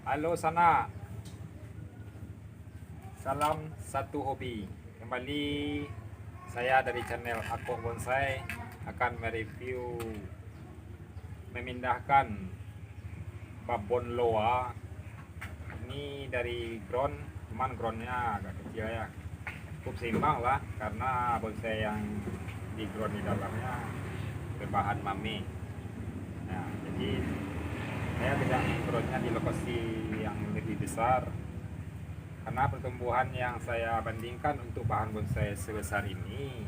Halo sana, salam satu hobi. Kembali saya dari channel Ako Bonsai akan mereview memindahkan babon loa ini dari ground, cuman groundnya agak kecil ya, cukup seimbang lah karena bonsai yang di ground di dalamnya berbahan mame. Nah, jadi saya tidak groundnya di lokasi yang lebih besar karena pertumbuhan yang saya bandingkan untuk bahan bonsai sebesar ini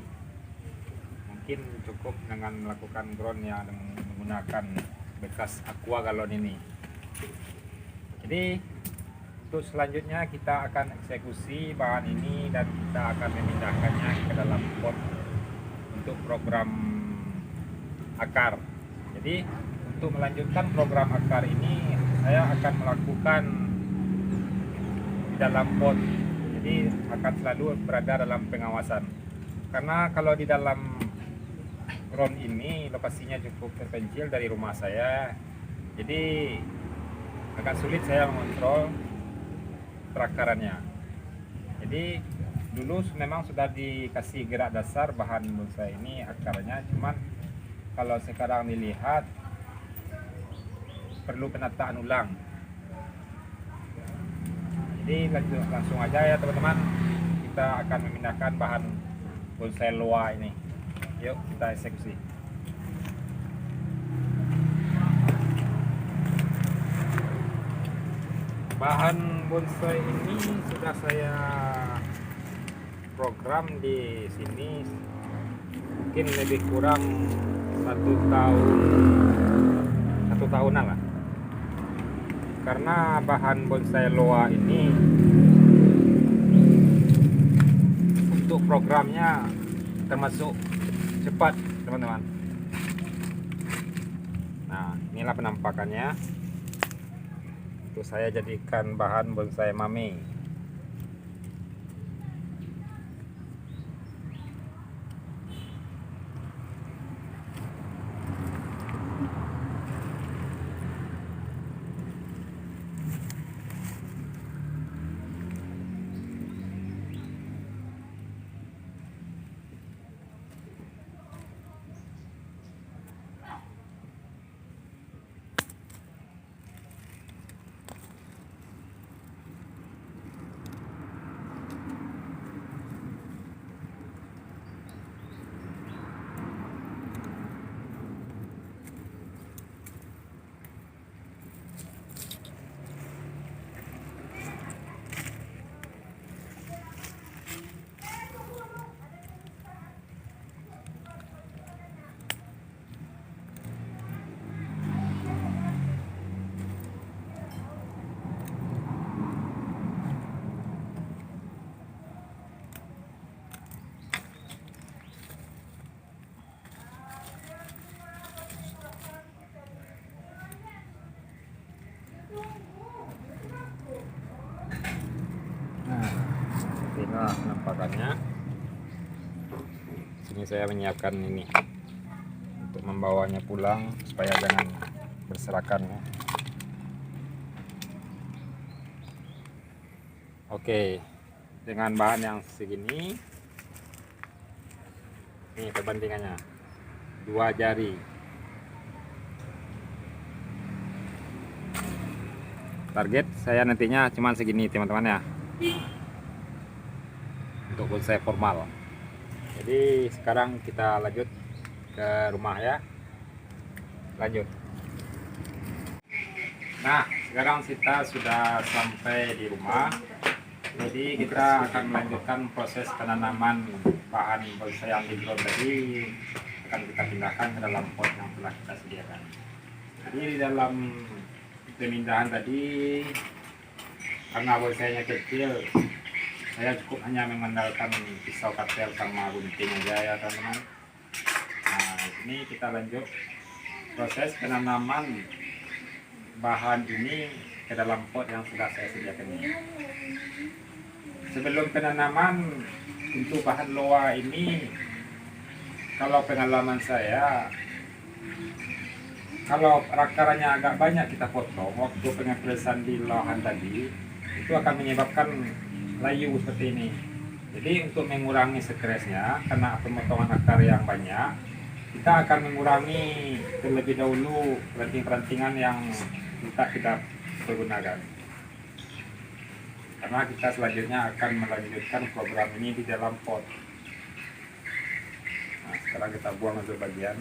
mungkin cukup dengan melakukan ground yang menggunakan bekas aqua galon ini. Jadi untuk selanjutnya kita akan eksekusi bahan ini dan kita akan memindahkannya ke dalam pot untuk program akar. Jadi untuk melanjutkan program akar ini saya akan melakukan di dalam pot, jadi akan selalu berada dalam pengawasan karena kalau di dalam ground ini lokasinya cukup terpencil dari rumah saya, jadi agak sulit saya mengontrol perakarannya. Jadi dulu memang sudah dikasih gerak dasar bahan bonsai ini akarnya, cuman kalau sekarang dilihat perlu penataan ulang. Jadi langsung aja ya teman-teman, kita akan memindahkan bahan bonsai loa ini. Yuk kita eksekusi. Bahan bonsai ini sudah saya program di sini mungkin lebih kurang satu tahunan lah, karena bahan bonsai loa ini untuk programnya termasuk cepat teman-teman. Nah, inilah penampakannya untuk saya jadikan bahan bonsai mame. Inilah penampakannya. Sini saya menyiapkan ini untuk membawanya pulang supaya jangan berserakan ya. Oke, dengan bahan yang segini, ini perbandingannya 2 jari. Target saya nantinya cuma segini teman-teman ya, untuk bonsai formal. Jadi sekarang kita lanjut ke rumah ya. Lanjut. Nah, sekarang kita sudah sampai di rumah. Jadi kita akan melanjutkan proses penanaman bahan bonsai yang di ground tadi, akan kita pindahkan ke dalam pot yang telah kita sediakan. Jadi di dalam pemindahan tadi, karena bonsainya kecil, saya cukup hanya mengandalkan pisau katel sama gunting aja ya teman-teman. Nah, ini kita lanjut proses penanaman bahan ini ke dalam pot yang sudah saya sediakan ini. Sebelum penanaman untuk bahan loa ini, kalau pengalaman saya kalau akarnya agak banyak kita potong waktu pengepresan di lahan tadi, itu akan menyebabkan layu seperti ini. Jadi untuk mengurangi stresnya karena pemotongan akar yang banyak, kita akan mengurangi terlebih dahulu ranting-rantingan yang kita pergunakan. Karena kita selanjutnya akan melanjutkan program ini di dalam pot. Nah, sekarang kita buang untuk bagian.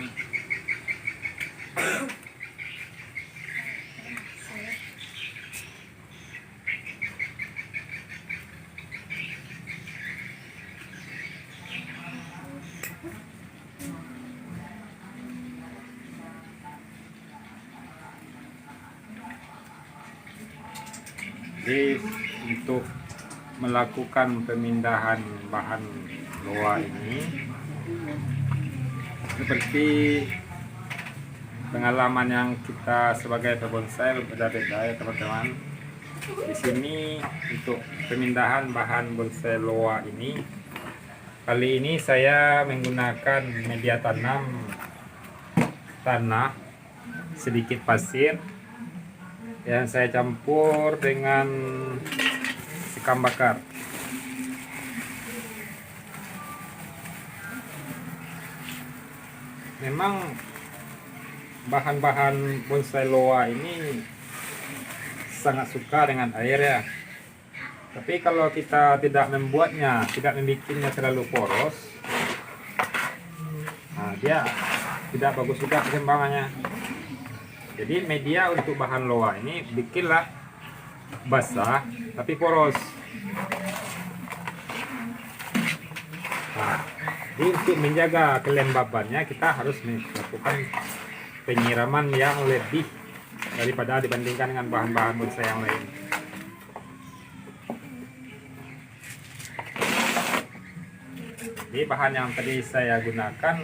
Jadi untuk melakukan pemindahan bahan loa ini seperti pengalaman yang kita sebagai pebonsai berbeda-beda ya teman-teman. Di sini untuk pemindahan bahan bonsai loa ini, kali ini saya menggunakan media tanam tanah sedikit pasir yang saya campur dengan sekam bakar. Memang bahan-bahan bonsai loa ini sangat suka dengan air ya. Tapi kalau kita tidak membuatnya, tidak membuatnya terlalu poros, nah dia tidak bagus juga perkembangannya. Jadi media untuk bahan loa ini bikinlah basah tapi poros. Nah, jadi untuk menjaga kelembabannya kita harus melakukan penyiraman yang lebih daripada dibandingkan dengan bahan-bahan bonsai yang lain. Jadi bahan yang tadi saya gunakan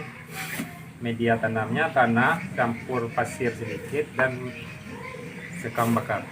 media tanamnya tanah campur pasir sedikit dan sekam bakar.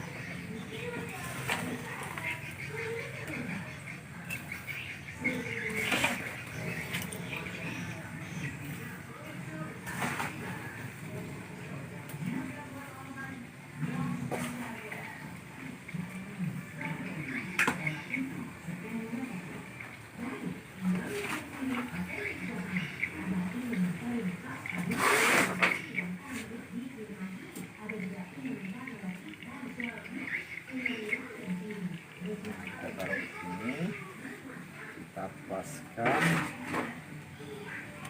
Kita taruh di sini, kita paskan.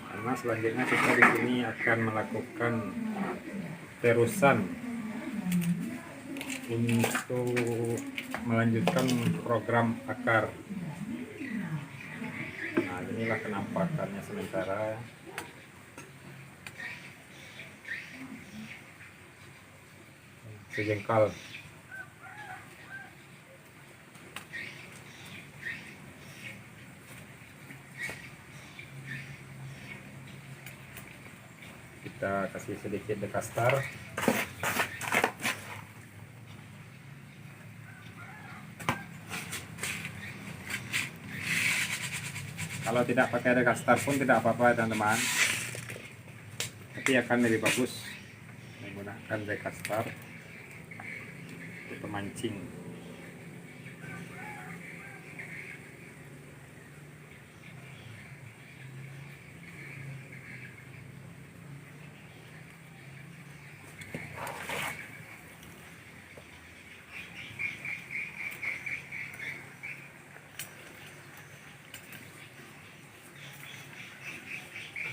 Karena selanjutnya kita di sini akan melakukan terusan untuk melanjutkan program akar. Nah, inilah penampakannya sementara. Sejengkal. Kita kasih sedikit dekastar. Kalau tidak pakai dekastar pun tidak apa-apa teman-teman, tapi akan lebih bagus menggunakan dekastar untuk pemancing.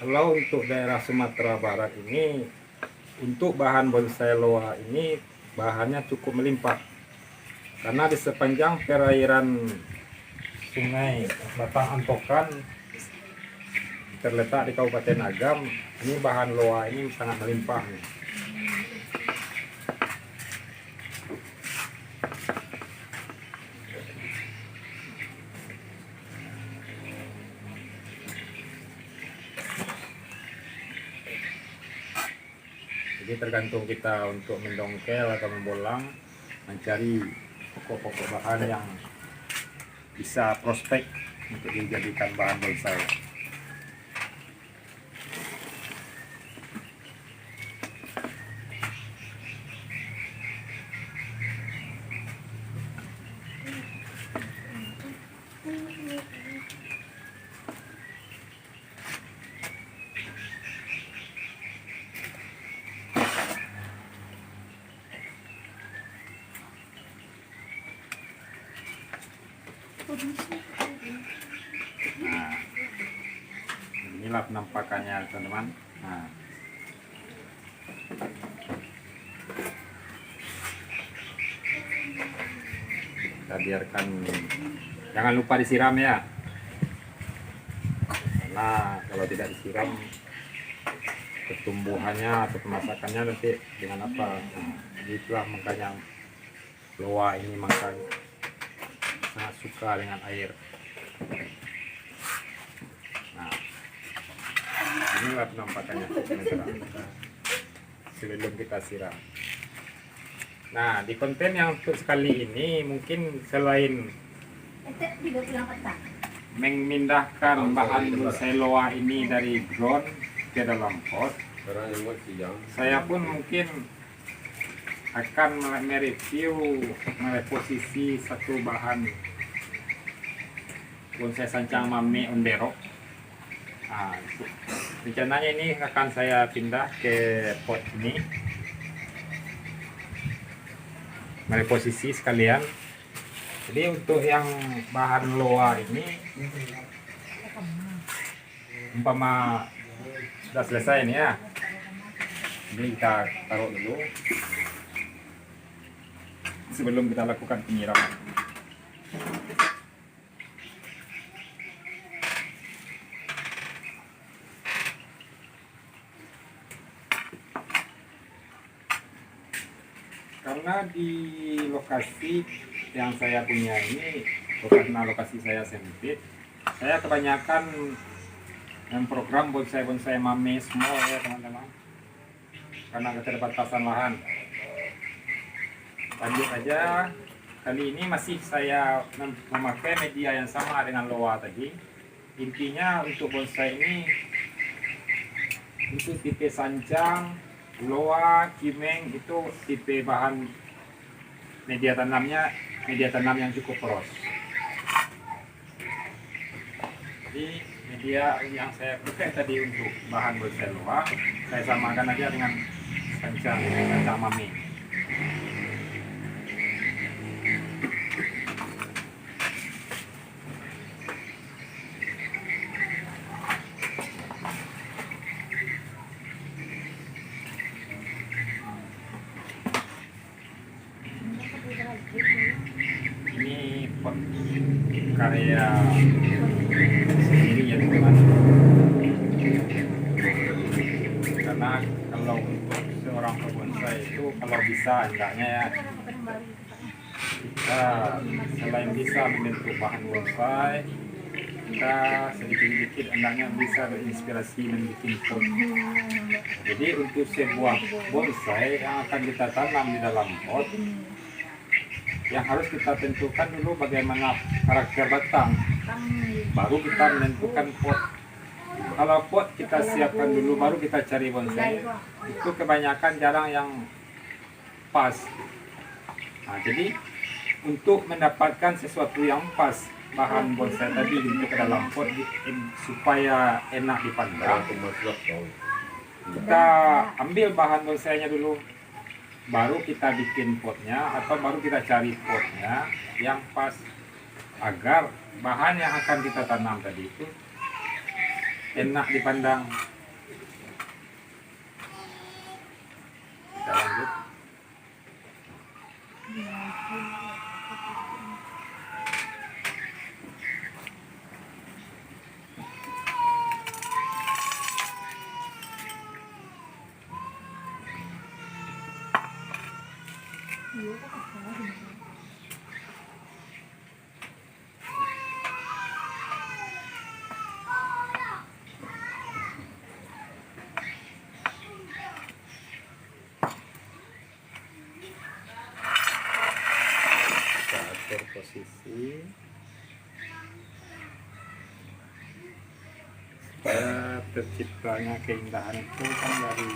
Kalau untuk daerah Sumatera Barat ini, untuk bahan bonsai loa ini bahannya cukup melimpah. Karena di sepanjang perairan Sungai Batang Antokan terletak di Kabupaten Agam, ini bahan loa ini sangat melimpah. Jadi tergantung kita untuk mendongkel atau membolang, mencari pokok-pokok bahan yang bisa prospek untuk dijadikan bahan bonsai. Nah, inilah penampakannya teman-teman. Nah, kita biarkan, jangan lupa disiram ya, karena kalau tidak disiram pertumbuhannya atau pemasakannya nanti dengan apa. Nah, itulah makanya loa ini makanya sangat suka dengan air. Nah, inilah penampakannya sebelum kita siram. Nah, di konten yang untuk sekali ini mungkin selain memindahkan bahan bonsai loa ini dari ground ke dalam pot, saya pun mungkin akan mereview posisi satu bahan bonsai sancang mame ondero. Nah, rencananya ini akan saya pindah ke pot ini, mereposisi sekalian. Jadi untuk yang bahan loa ini umpama sudah selesai nih ya, ini kita taruh dulu sebelum kita lakukan penyiraman. Karena di lokasi yang saya punya ini, karena lokasi saya sempit, saya kebanyakan yang program bonsai mame small ya teman-teman, karena keterbatasan lahan. Lanjut aja, kali ini masih saya memakai media yang sama dengan loa tadi. Intinya untuk bonsai ini, untuk tipe sancang, loa, kimeng itu tipe bahan media tanam yang cukup poros. Jadi media yang saya pakai tadi untuk bahan bonsai loa, saya samakan aja dengan sancang mame. Ini pot karya sendiri ya teman, karena kalau untuk seorang pebonsai itu kalau bisa hendaknya ya kita selain bisa membentuk bahan bonsai, kita sedikit-sedikit hendaknya bisa berinspirasi membuat pot. Jadi untuk sebuah bonsai yang akan kita tanam di dalam pot, yang harus kita tentukan dulu bagaimana karakter batang, baru kita menentukan pot. Kalau pot kita siapkan dulu, baru kita cari bonsai, itu kebanyakan jarang yang pas. Nah, jadi untuk mendapatkan sesuatu yang pas bahan bonsai tadi untuk ke dalam pot supaya enak dipandang, kita ambil bahan bonsainya dulu, baru kita bikin potnya atau baru kita cari potnya yang pas agar bahan yang akan kita tanam tadi itu enak dipandang. Kita lanjut. Posisi supaya terciptanya keindahan itu kan dari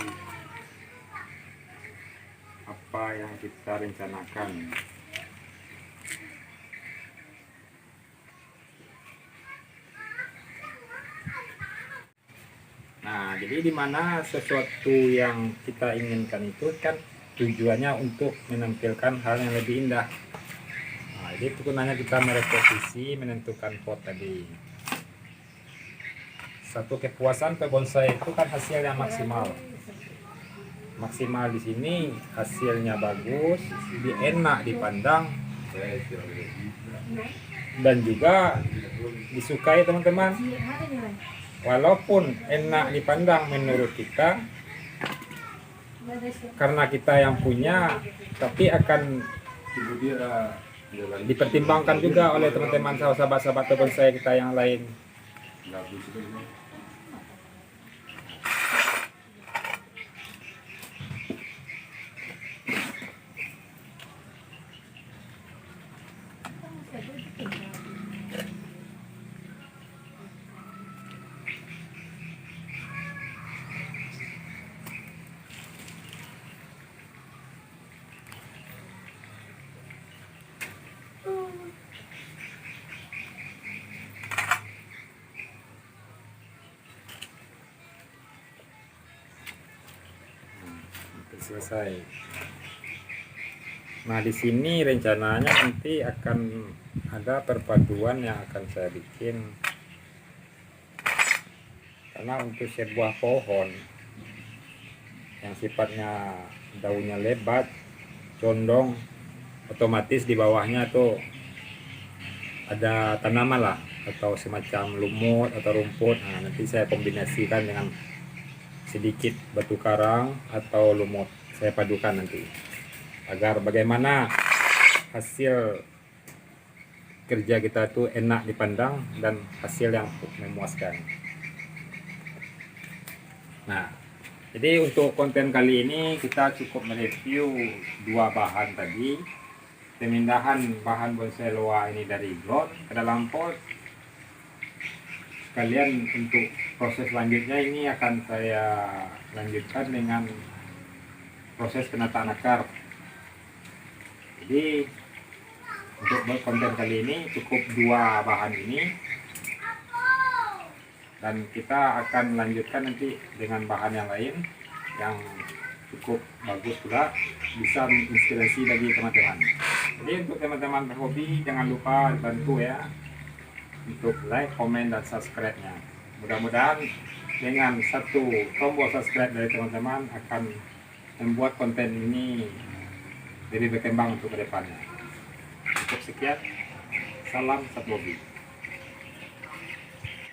apa yang kita rencanakan. Nah, jadi di mana sesuatu yang kita inginkan itu kan tujuannya untuk menampilkan hal yang lebih indah. Nah, jadi gunanya kita mereposisi, menentukan pot tadi. Satu kepuasan bonsai itu kan hasil yang maksimal. Maksimal di sini hasilnya bagus, enak dipandang, dan juga disukai teman-teman. Walaupun enak dipandang menurut kita, karena kita yang punya, tapi akan dipertimbangkan juga oleh teman-teman sahabat-sahabat bonsai kita yang lain. Selesai. Nah, di sini rencananya nanti akan ada perpaduan yang akan saya bikin. Karena untuk sebuah pohon yang sifatnya daunnya lebat, condong, otomatis di bawahnya tuh ada tanaman lah, atau semacam lumut atau rumput. Nah, nanti saya kombinasikan dengan sedikit batu karang atau lumut, saya padukan nanti agar bagaimana hasil kerja kita itu enak dipandang dan hasil yang memuaskan. Nah, jadi untuk konten kali ini kita cukup mereview dua bahan tadi. Pemindahan bahan bonsai loa ini dari ground ke dalam pot. Sekalian untuk proses selanjutnya ini akan saya lanjutkan dengan proses penataan akar. Jadi untuk konten kali ini cukup dua bahan ini, dan kita akan lanjutkan nanti dengan bahan yang lain yang cukup bagus pula, bisa menginspirasi bagi teman-teman. Jadi untuk teman-teman berhobi jangan lupa bantu ya untuk like, komen, dan subscribe-nya. Mudah-mudahan dengan satu tombol subscribe dari teman-teman akan membuat konten ini lebih berkembang untuk kedepannya. Cukup sekian, salam satu hobi.